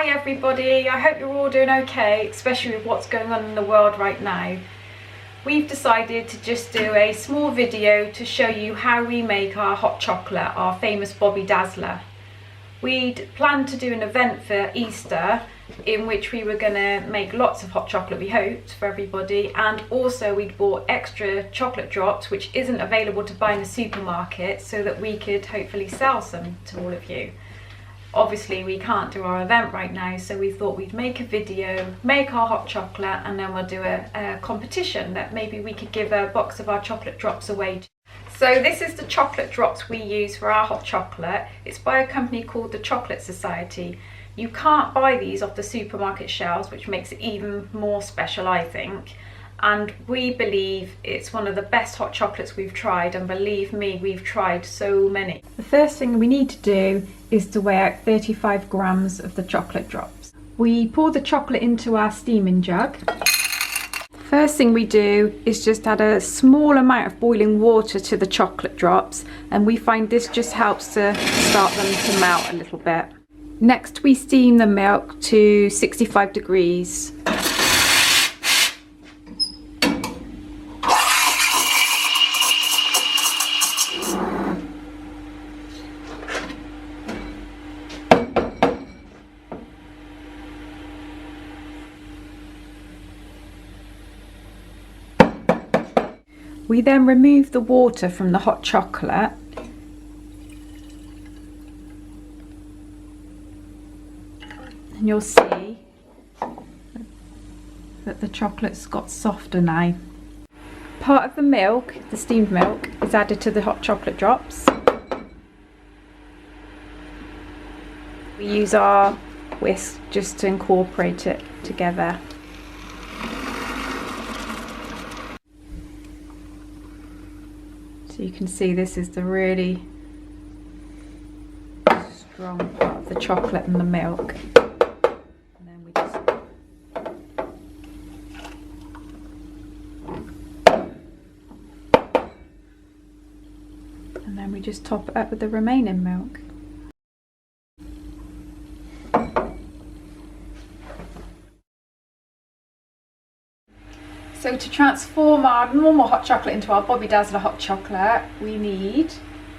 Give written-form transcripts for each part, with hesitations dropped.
Hi everybody, I hope you're all doing okay, especially with what's going on in the world right now. We've decided to just do a small video to show you how we make our hot chocolate, our famous Bobby Dazzler. We'd planned to do an event for Easter in which we were going to make lots of hot chocolate, we hoped, for everybody, and also we'd bought extra chocolate drops which isn't available to buy in the supermarket so that we could hopefully sell some to all of you. Obviously we can't do our event right now, so we thought we'd make a video, make our hot chocolate, and then we'll do a competition that maybe we could give a box of our chocolate drops away to. So this is the chocolate drops we use for our hot chocolate. It's by a company called the Chocolate Society. You can't buy these off the supermarket shelves, which makes it even more special, I think. And we believe it's one of the best hot chocolates we've tried, and believe me, we've tried so many. The first thing we need to do is to weigh out 35 grams of the chocolate drops. We pour the chocolate into our steaming jug. First thing we do is just add a small amount of boiling water to the chocolate drops, and we find this just helps to start them to melt a little bit. Next we steam the milk to 65 degrees. We then remove the water from the hot chocolate. And you'll see that the chocolate's got softer now. Part of the milk, the steamed milk, is added to the hot chocolate drops. We use our whisk just to incorporate it together. So you can see this is the really strong part of the chocolate and the milk. And then we just top it up with the remaining milk. So to transform our normal hot chocolate into our Bobby Dazzler hot chocolate, we need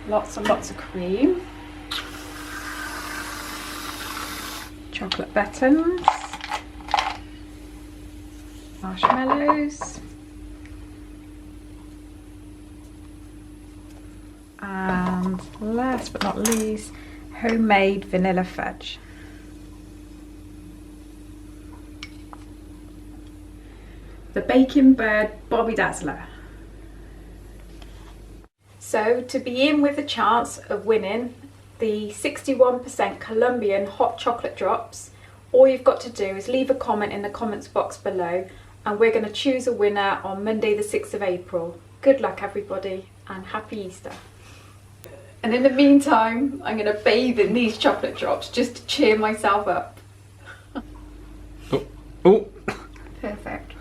lots and lots of cream, chocolate buttons, marshmallows, and last but not least, homemade vanilla fudge. The Baking Bird Bobby Dazzler. So to be in with a chance of winning the 61% Colombian hot chocolate drops, all you've got to do is leave a comment in the comments box below, and we're going to choose a winner on Monday the 6th of April. Good luck everybody, and happy Easter. And in the meantime, I'm going to bathe in these chocolate drops just to cheer myself up. Oh. Perfect.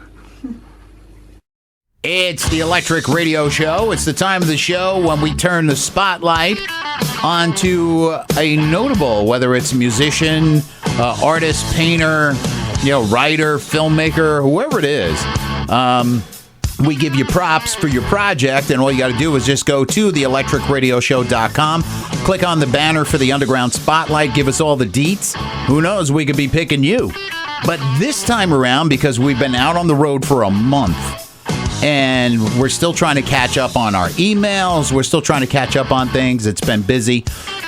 It's the Electric Radio Show. It's the time of the show when we turn the spotlight onto a notable, whether it's musician, artist, painter, writer, filmmaker, whoever it is. We give you props for your project, and all you got to do is just go to theelectricradioshow.com, click on the banner for the Underground Spotlight, give us all the deets. Who knows, we could be picking you. But this time around, because we've been out on the road for a month, and we're still trying to catch up on our emails. We're still trying to catch up on things. It's been busy.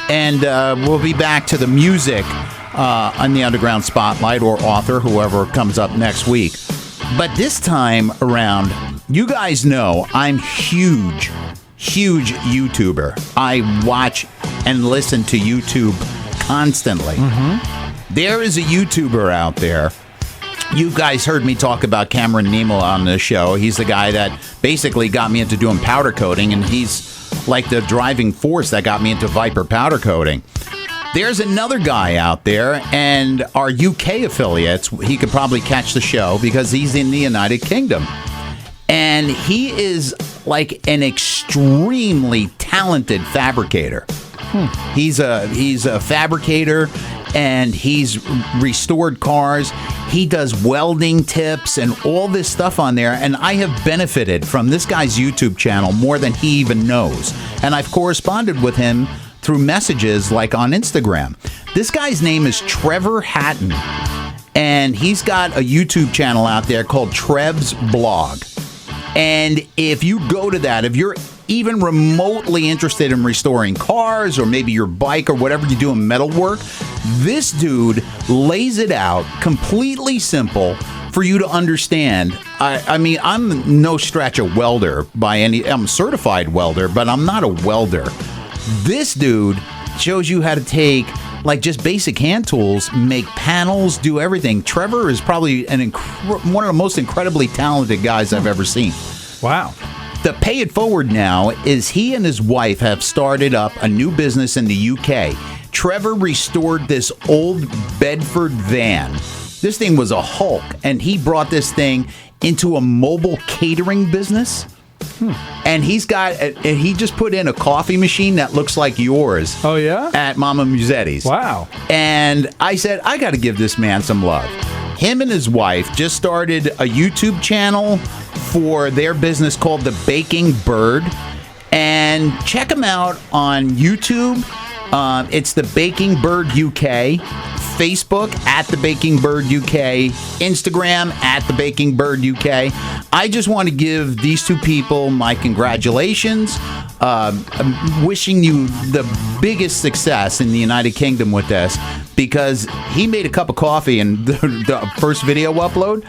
And we'll be back to the music on the Underground Spotlight, or author, whoever comes up next week. But this time around, you guys know I'm huge YouTuber. I watch and listen to YouTube constantly. Mm-hmm. There is a YouTuber out there. You guys heard me talk about Cameron Nemel on the show. He's the guy that basically got me into doing powder coating, and he's like the driving force that got me into Viper powder coating. There's another guy out there, and our UK affiliates, he could probably catch the show because he's in the United Kingdom. And he is like an extremely talented fabricator. He's a fabricator, and he's restored cars. He does welding tips and all this stuff on there, and I have benefited from this guy's YouTube channel more than he even knows. And I've corresponded with him through messages like on Instagram. This guy's name is Trevor Hatton, and he's got a YouTube channel out there called Trev's Blog. And if you go to that, if you're even remotely interested in restoring cars or maybe your bike or whatever you do in metalwork, this dude lays it out completely simple for you to understand. I mean, I'm no stretch a welder by any, I'm a certified welder, but I'm not a welder. This dude shows you how to take like just basic hand tools, make panels, do everything. Trevor is probably one of the most incredibly talented guys I've ever seen. Wow. The Pay It Forward now is he and his wife have started up a new business in the UK. Trevor restored this old Bedford van. This thing was a Hulk, and he brought this thing into a mobile catering business. And he just put in a coffee machine that looks like yours. Oh, yeah? At Mama Musetti's. Wow. And I said, I got to give this man some love. Him and his wife just started a YouTube channel for their business called The Baking Bird. And check them out on YouTube. It's The Baking Bird UK. Facebook at The Baking Bird UK, Instagram at The Baking Bird UK. I just want to give these two people my congratulations. I'm wishing you the biggest success in the United Kingdom with this, because he made a cup of coffee in the first video upload.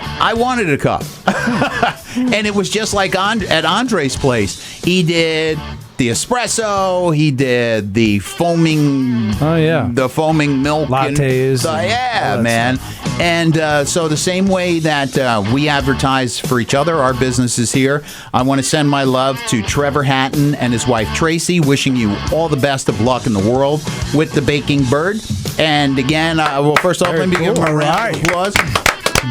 I wanted a cup. And it was just like at Andre's place. He did the espresso, he did the foaming the foaming milk lattes, man. And so the same way that we advertise for each other, our businesses here, I want to send my love to Trevor Hatton and his wife Tracy, wishing you all the best of luck in the world with The Baking Bird. And again, well, first off, let me give him a round of applause.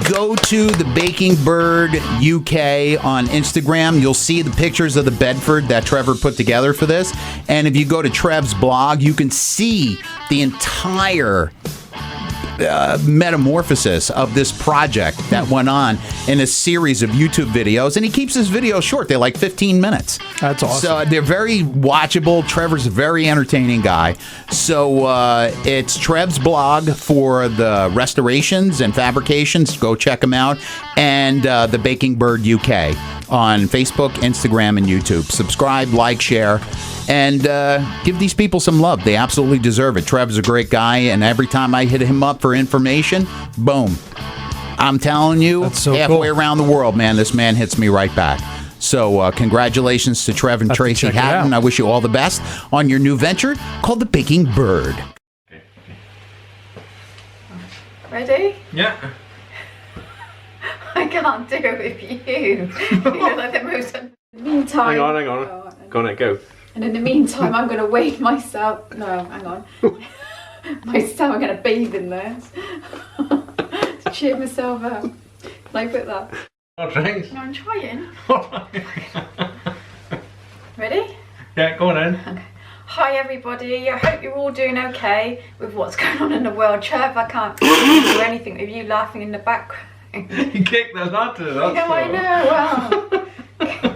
Go to The Baking Bird UK on Instagram. You'll see the pictures of the Bedford that Trevor put together for this. And if you go to Trev's blog, you can see the entire metamorphosis of this project that went on in a series of YouTube videos. And he keeps his videos short. They're like 15 minutes. That's awesome. So they're very watchable. Trevor's a very entertaining guy. So it's Trev's blog for the restorations and fabrications. Go check him out. And The Baking Bird UK on Facebook, Instagram, and YouTube. Subscribe, like, share, and give these people some love. They absolutely deserve it. Trevor's a great guy, and every time I hit him up for information, boom. I'm telling you, halfway around the world, man, this man hits me right back. So congratulations to Trev and Tracy Hatton. I wish you all the best on your new venture called The Baking Bird. Ready? Yeah. I can't do it with you. You're like the most... In the meantime... Hang on. Go on, go. And in the meantime, I'm going to wake myself... No, hang on. I'm going to bathe in this. To cheer myself up. Can I put that? Oh, thanks. No, I'm trying. Ready? Yeah, go on then. Okay. Hi everybody, I hope you're all doing okay with what's going on in the world. Trev, I can't do anything with you laughing in the background. You kicked the latter. Yeah, I know, well...